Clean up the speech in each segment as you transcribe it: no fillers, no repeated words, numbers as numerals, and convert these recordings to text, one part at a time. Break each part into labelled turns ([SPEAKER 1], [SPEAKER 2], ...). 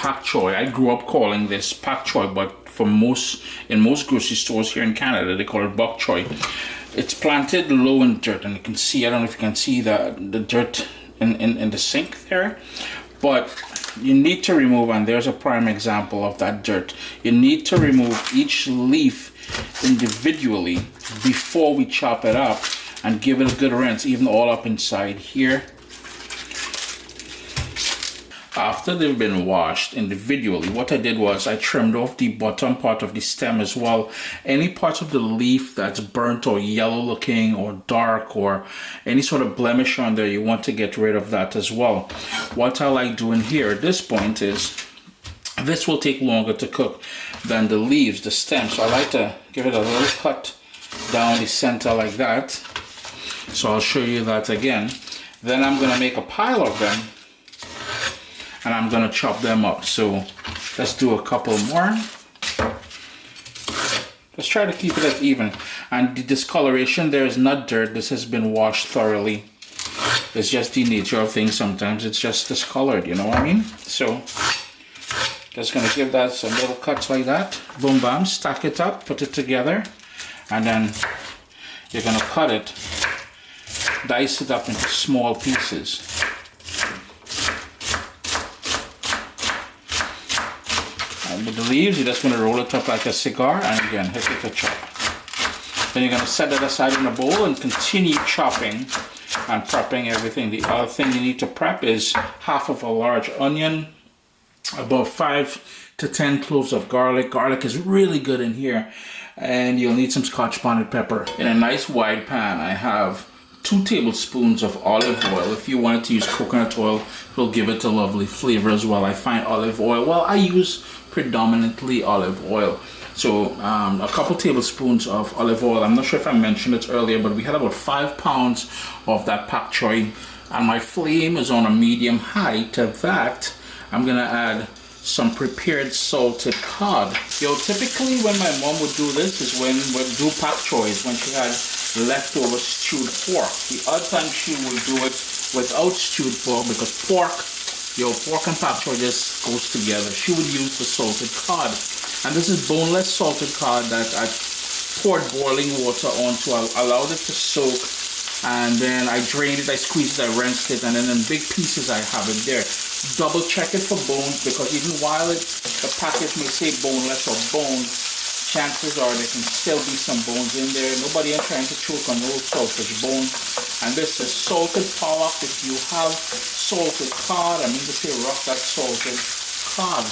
[SPEAKER 1] pak choi. I grew up calling this pak choi, but in most grocery stores here in Canada, they call it bok choy. It's planted low in dirt, and you can see, I don't know if you can see the dirt in the sink there, but you need to remove, and there's a prime example of that dirt. You need to remove each leaf individually before we chop it up and give it a good rinse, even all up inside here. After they've been washed individually, what I did was I trimmed off the bottom part of the stem as well. Any parts of the leaf that's burnt or yellow looking or dark or any sort of blemish on there, you want to get rid of that as well. What I like doing here at this point is, this will take longer to cook than the leaves, the stem. So I like to give it a little cut down the center like that. So I'll show you that again. Then I'm gonna make a pile of them, and I'm gonna chop them up. So let's do a couple more. Let's try to keep it as even. And the discoloration there is not dirt. This has been washed thoroughly. It's just the nature of things. Sometimes it's just discolored, you know what I mean? So just gonna give that some little cuts like that. Boom, bam, stack it up, put it together. And then you're gonna cut it, dice it up into small pieces. With the leaves, you're just going to roll it up like a cigar, and again, hit it to chop. Then you're going to set it aside in a bowl and continue chopping and prepping everything. The other thing you need to prep is half of a large onion, about 5 to 10 cloves of garlic. Garlic is really good in here. And you'll need some Scotch bonnet pepper. In a nice wide pan, I have 2 tablespoons of olive oil. If you wanted to use coconut oil, it will give it a lovely flavor as well. I find olive oil, well, I use predominantly olive oil. So a couple tablespoons of olive oil. I'm not sure if I mentioned it earlier, but we had about 5 pounds of that pak choi, and my flame is on a medium high. To that, I'm gonna add some prepared salted cod. Typically when my mom would do this is when we'd do pak choi, when she had leftover stewed pork. The other time she would do it without stewed pork, because pork and pak choi just goes together. She would use the salted cod, and this is boneless salted cod that I poured boiling water onto. I allowed it to soak, and then I drained it, I squeezed it, I rinsed it, and then in big pieces I have it there. Double check it for bones, because even while the package may say boneless or bones, chances are there can still be some bones in there. Nobody is trying to choke on those saltfish bones. And this is salted pollock. If you have salted cod, I mean to say rough that salted cod.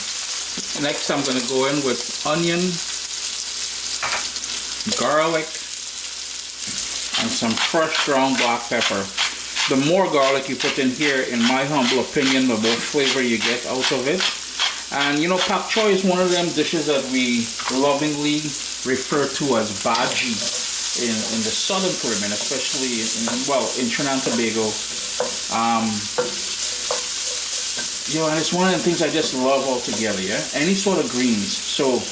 [SPEAKER 1] Next I'm going to go in with onion, garlic, and some fresh ground black pepper. The more garlic you put in here, in my humble opinion, the more flavor you get out of it. And you know, pak choi is one of them dishes that we lovingly refer to as bhaji in the southern Caribbean, especially in Trinidad and Tobago. And it's one of the things I just love altogether, yeah? Any sort of greens. So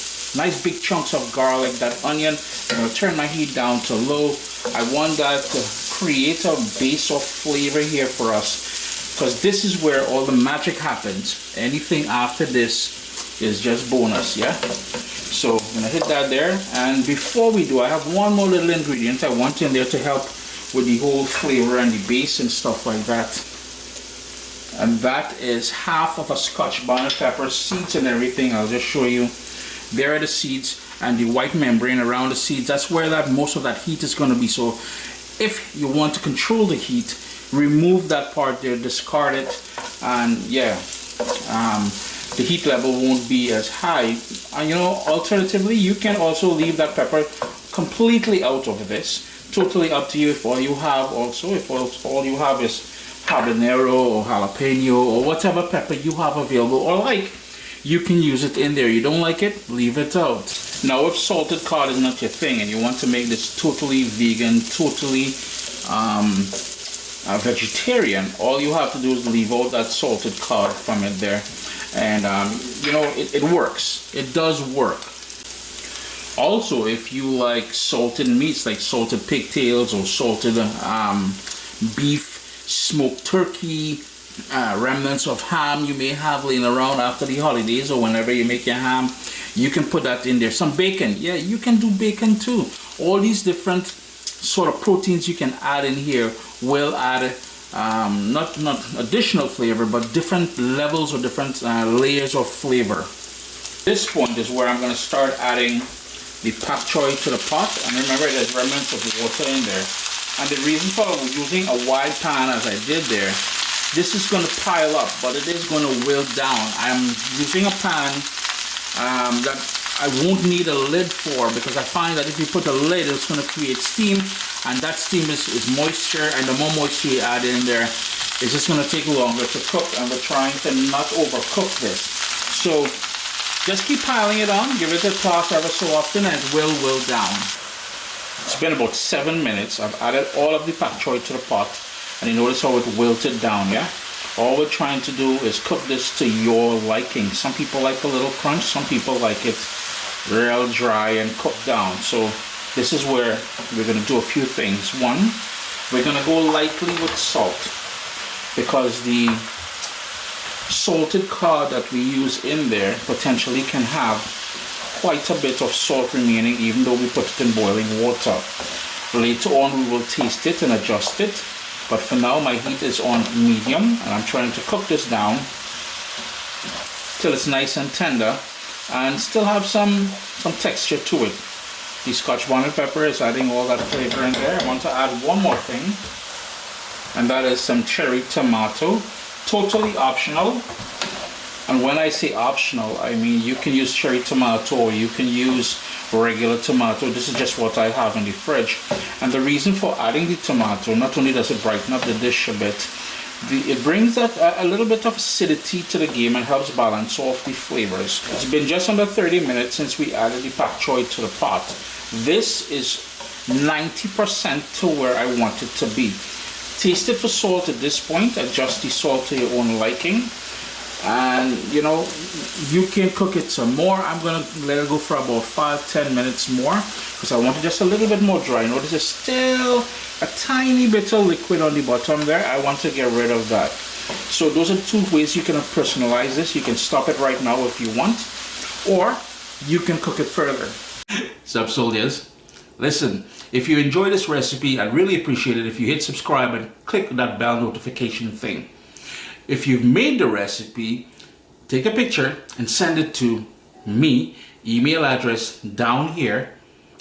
[SPEAKER 1] nice big chunks of garlic, that onion. I'm gonna turn my heat down to low. I want that to create a base of flavor here for us, because this is where all the magic happens. Anything after this is just bonus, yeah? So I'm gonna hit that there, and before we do, I have one more little ingredient I want in there to help with the whole flavor and the base and stuff like that. And that is half of a Scotch bonnet pepper, seeds and everything. I'll just show you. There are the seeds and the white membrane around the seeds. That's where most of that heat is going to be. So if you want to control the heat, remove that part there, discard it, and yeah, the heat level won't be as high. And you know, alternatively, you can also leave that pepper completely out of this. Totally up to you. If all you have all you have is habanero or jalapeno or whatever pepper you have available or like, you can use it in there. You don't like it, leave it out. Now if salted cod is not your thing and you want to make this totally vegan, totally vegetarian, all you have to do is leave out that salted cod from it there, and you know, it works. It does work. Also, if you like salted meats like salted pigtails or salted beef, smoked turkey, remnants of ham you may have laying around after the holidays or whenever you make your ham, you can put that in there. Some bacon, yeah, you can do bacon too. All these different sort of proteins you can add in here will add not additional flavor, but different levels or different layers of flavor. This point is where I'm going to start adding the pak choy to the pot, and remember there's remnants of water in there. And the reason for using a wide pan as I did there, this is going to pile up, but it is going to wilt down. I'm using a pan that I won't need a lid for, because I find that if you put a lid, it's going to create steam, and that steam is moisture, and the more moisture you add in there, it's just going to take longer to cook, and we're trying to not overcook this. So just keep piling it on, give it a toss ever so often, and it will wilt down. It's been about 7 minutes. I've added all of the pak choy to the pot, and you notice how it wilted down, yeah? All we're trying to do is cook this to your liking. Some people like a little crunch, some people like it real dry and cooked down. So this is where we're going to do a few things. One, we're going to go lightly with salt, because the salted cod that we use in there potentially can have quite a bit of salt remaining, even though we put it in boiling water. Later on we will taste it and adjust it, but for now my heat is on medium, and I'm trying to cook this down till it's nice and tender and still have some texture to it. The Scotch bonnet pepper is adding all that flavor in there. I want to add one more thing, and that is some cherry tomato. Totally optional. And when I say optional, I mean you can use cherry tomato or you can use regular tomato. This is just what I have in the fridge. And the reason for adding the tomato, not only does it brighten up the dish a bit, it brings that a little bit of acidity to the game and helps balance off the flavors. It's been just under 30 minutes since we added the pak choy to the pot. This is 90% to where I want it to be. Taste it for salt at this point. Adjust the salt to your own liking. And you know, you can cook it some more. I'm gonna let it go for about 5-10 minutes more, because I want it just a little bit more dry. Notice there's still a tiny bit of liquid on the bottom there. I want to get rid of that. So those are two ways you can personalize this. You can stop it right now if you want, or you can cook it further. Sup soldiers, listen, if you enjoy this recipe, I'd really appreciate it if you hit subscribe and click that bell notification thing. If you've made the recipe, take a picture and send it to me. Email address down here.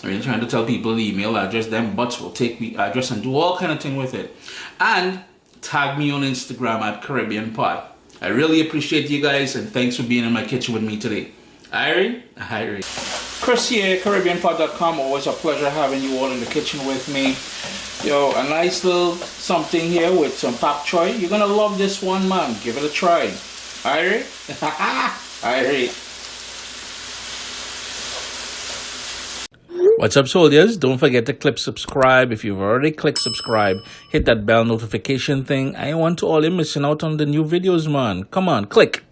[SPEAKER 1] I mean, trying to tell people the email address, them butts will take the address and do all kind of thing with it. And tag me on Instagram at Caribbean Pot. I really appreciate you guys, and thanks for being in my kitchen with me today. Irie. Chris here, CaribbeanPot.com. Always a pleasure having you all in the kitchen with me. Yo, a nice little something here with some pak choy. You're gonna love this one, man. Give it a try. Irie? Irie. What's up, soldiers? Don't forget to click subscribe. If you've already clicked subscribe, hit that bell notification thing. I want to all you missing out on the new videos, man. Come on, click.